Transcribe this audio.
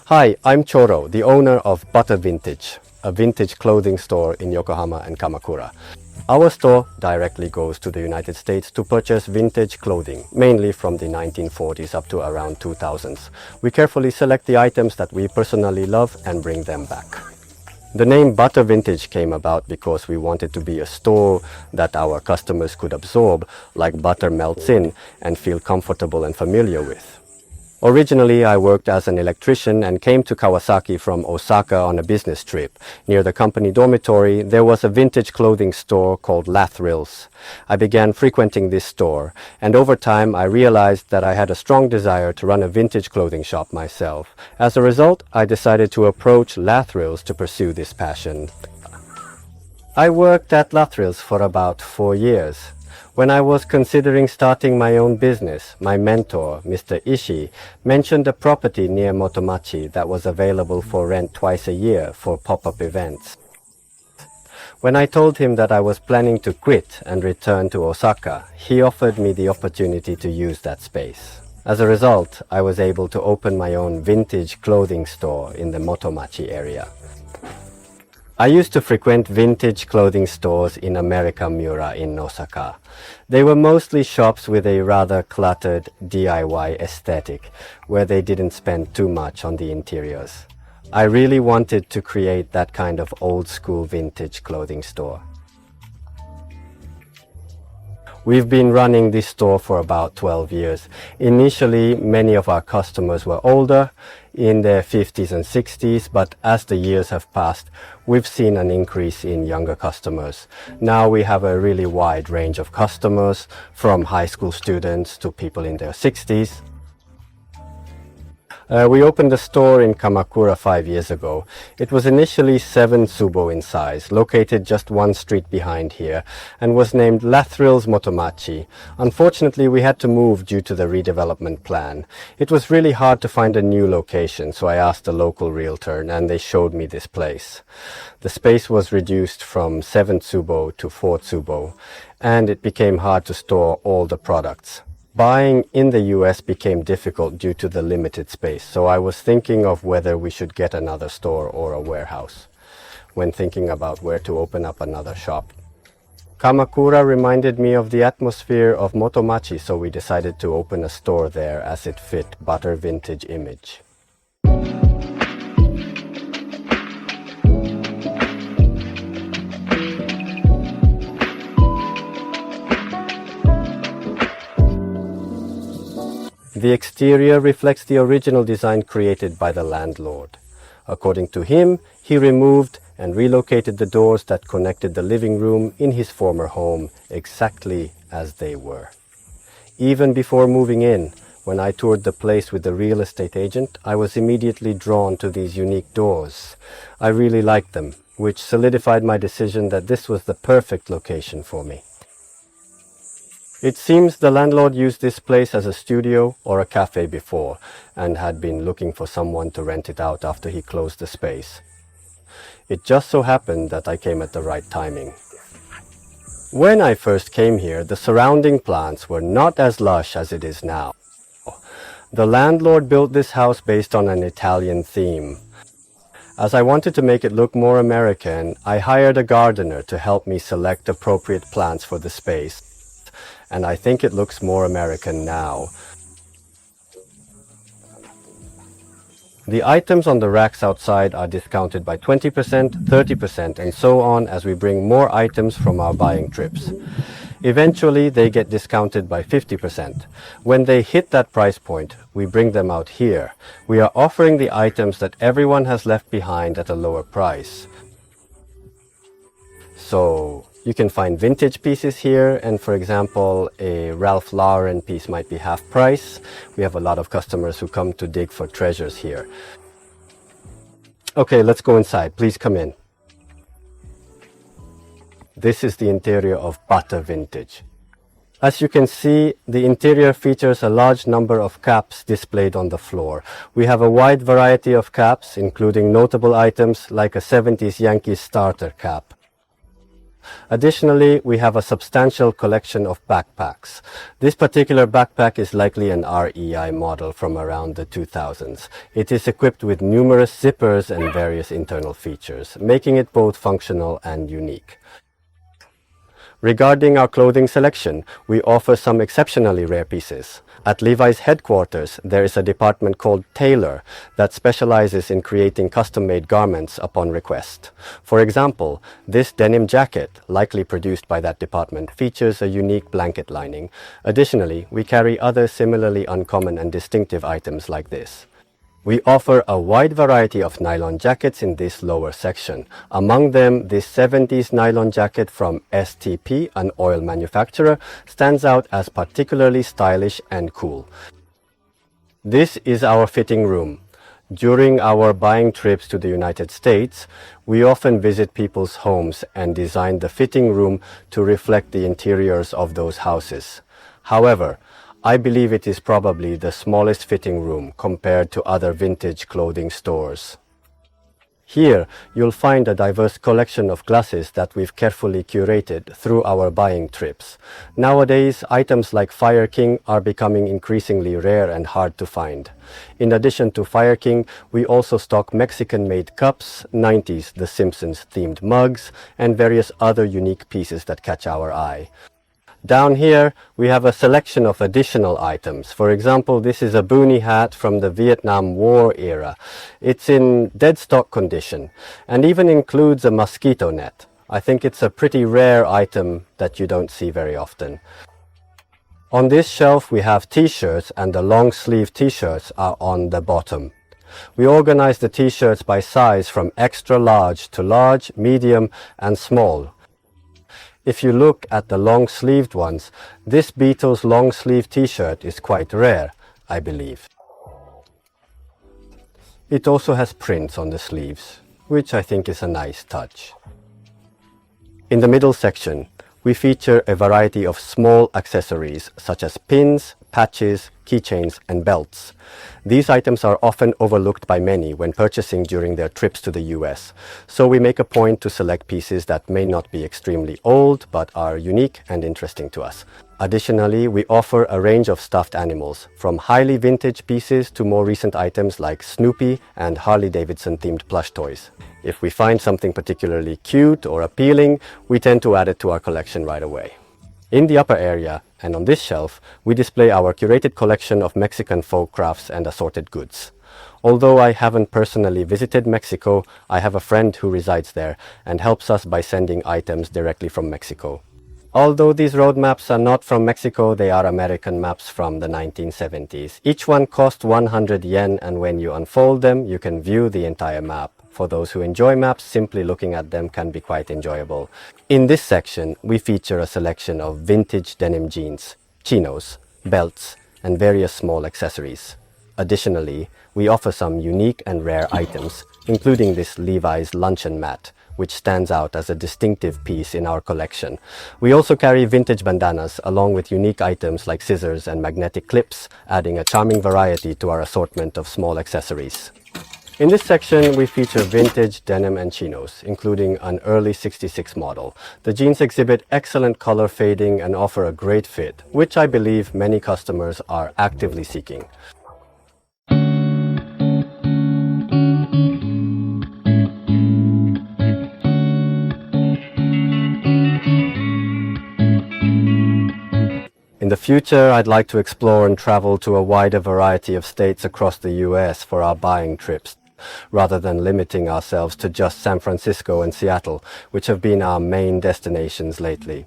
Hi, I'm Choro, the owner of Butter Vintage, a vintage clothing store in Yokohama and Kamakura. Our store directly goes to the United States to purchase vintage clothing, mainly from the 1940s up to around 2000s. We carefully select the items that we personally love and bring them back. The name Butter Vintage came about because we wanted to be a store that our customers could absorb, like butter melts in, and feel comfortable and familiar with. Originally, I worked as an electrician and came to Kawasaki from Osaka on a business trip. Near the company dormitory, there was a vintage clothing store called LATHRILLS. I began frequenting this store, and over time I realized that I had a strong desire to run a vintage clothing shop myself. As a result, I decided to approach LATHRILLS to pursue this passion. I worked at LATHRILLS for about 4 years. When I was considering starting my own business, my mentor, Mr. Ishii, mentioned a property near Motomachi that was available for rent twice a year for pop-up events. When I told him that I was planning to quit and return to Osaka, he offered me the opportunity to use that space. As a result, I was able to open my own vintage clothing store in the Motomachi area. I used to frequent vintage clothing stores in Americamura in Osaka. They were mostly shops with a rather cluttered DIY aesthetic, where they didn't spend too much on the interiors. I really wanted to create that kind of old-school vintage clothing store. We've been running this store for about 12 years. Initially, many of our customers were older, in their 50s and 60s, but as the years have passed, we've seen an increase in younger customers. Now we have a really wide range of customers, from high school students to people in their 60s. We opened a store in Kamakura 5 years ago. It was initially 7 tsubo in size, located just one street behind here, and was named LATHRILLS Motomachi. Unfortunately, we had to move due to the redevelopment plan. It was really hard to find a new location, so I asked a local realtor, and they showed me this place. The space was reduced from 7 tsubo to 4 tsubo, and it became hard to store all the products. Buying in the US became difficult due to the limited space, so I was thinking of whether we should get another store or a warehouse when thinking about where to open up another shop. Kamakura reminded me of the atmosphere of Motomachi, so we decided to open a store there as it fit Butter Vintage image. The exterior reflects the original design created by the landlord. According to him, he removed and relocated the doors that connected the living room in his former home exactly as they were. Even before moving in, when I toured the place with the real estate agent, I was immediately drawn to these unique doors. I really liked them, which solidified my decision that this was the perfect location for me. It seems the landlord used this place as a studio or a cafe before and had been looking for someone to rent it out after he closed the space. It just so happened that I came at the right timing. When I first came here, the surrounding plants were not as lush as it is now. The landlord built this house based on an Italian theme. As I wanted to make it look more American, I hired a gardener to help me select appropriate plants for the space. And I think it looks more American now. The items on the racks outside are discounted by 20%, 30%, and so on as we bring more items from our buying trips. Eventually, they get discounted by 50%. When they hit that price point, we bring them out here. We are offering the items that everyone has left behind at a lower price. So you can find vintage pieces here, and for example, a Ralph Lauren piece might be half price. We have a lot of customers who come to dig for treasures here. Okay, let's go inside. Please come in. This is the interior of Butter Vintage. As you can see, the interior features a large number of caps displayed on the floor. We have a wide variety of caps, including notable items like a 70s Yankees starter cap. Additionally, we have a substantial collection of backpacks. This particular backpack is likely an REI model from around the 2000s. It is equipped with numerous zippers and various internal features, making it both functional and unique. Regarding our clothing selection, we offer some exceptionally rare pieces. At Levi's headquarters, there is a department called Tailor that specializes in creating custom-made garments upon request. For example, this denim jacket, likely produced by that department, features a unique blanket lining. Additionally, we carry other similarly uncommon and distinctive items like this. We offer a wide variety of nylon jackets in this lower section. Among them, this 70s nylon jacket from STP, an oil manufacturer, stands out as particularly stylish and cool. This is our fitting room. During our buying trips to the United States, we often visit people's homes and design the fitting room to reflect the interiors of those houses. However, I believe it is probably the smallest fitting room compared to other vintage clothing stores. Here, you'll find a diverse collection of glasses that we've carefully curated through our buying trips. Nowadays, items like Fire King are becoming increasingly rare and hard to find. In addition to Fire King, we also stock Mexican-made cups, 90s The Simpsons-themed mugs, and various other unique pieces that catch our eye. Down here, we have a selection of additional items. For example, this is a boonie hat from the Vietnam War era. It's in dead stock condition and even includes a mosquito net. I think it's a pretty rare item that you don't see very often. On this shelf, we have t-shirts, and the long-sleeve t-shirts are on the bottom. We organize the t-shirts by size from extra large to large, medium, and small. If you look at the long-sleeved ones, this Beatles long-sleeve t-shirt is quite rare, I believe. It also has prints on the sleeves, which I think is a nice touch. In the middle section, we feature a variety of small accessories such as pins, patches, keychains, and belts. These items are often overlooked by many when purchasing during their trips to the US, so we make a point to select pieces that may not be extremely old but are unique and interesting to us. Additionally, we offer a range of stuffed animals, from highly vintage pieces to more recent items like Snoopy and Harley-Davidson themed plush toys. If we find something particularly cute or appealing, we tend to add it to our collection right away. In the upper area, and on this shelf, we display our curated collection of Mexican folk crafts and assorted goods. Although I haven't personally visited Mexico, I have a friend who resides there and helps us by sending items directly from Mexico. Although these road maps are not from Mexico, they are American maps from the 1970s. Each one costs 100 yen, and when you unfold them, you can view the entire map. For those who enjoy maps, simply looking at them can be quite enjoyable. In this section, we feature a selection of vintage denim jeans, chinos, belts, and various small accessories. Additionally, we offer some unique and rare items, including this Levi's luncheon mat, which stands out as a distinctive piece in our collection. We also carry vintage bandanas along with unique items like scissors and magnetic clips, adding a charming variety to our assortment of small accessories. In this section, we feature vintage denim and chinos, including an early '66 model. The jeans exhibit excellent color fading and offer a great fit, which I believe many customers are actively seeking. In the future, I'd like to explore and travel to a wider variety of states across the US for our buying trips, rather than limiting ourselves to just San Francisco and Seattle, which have been our main destinations lately.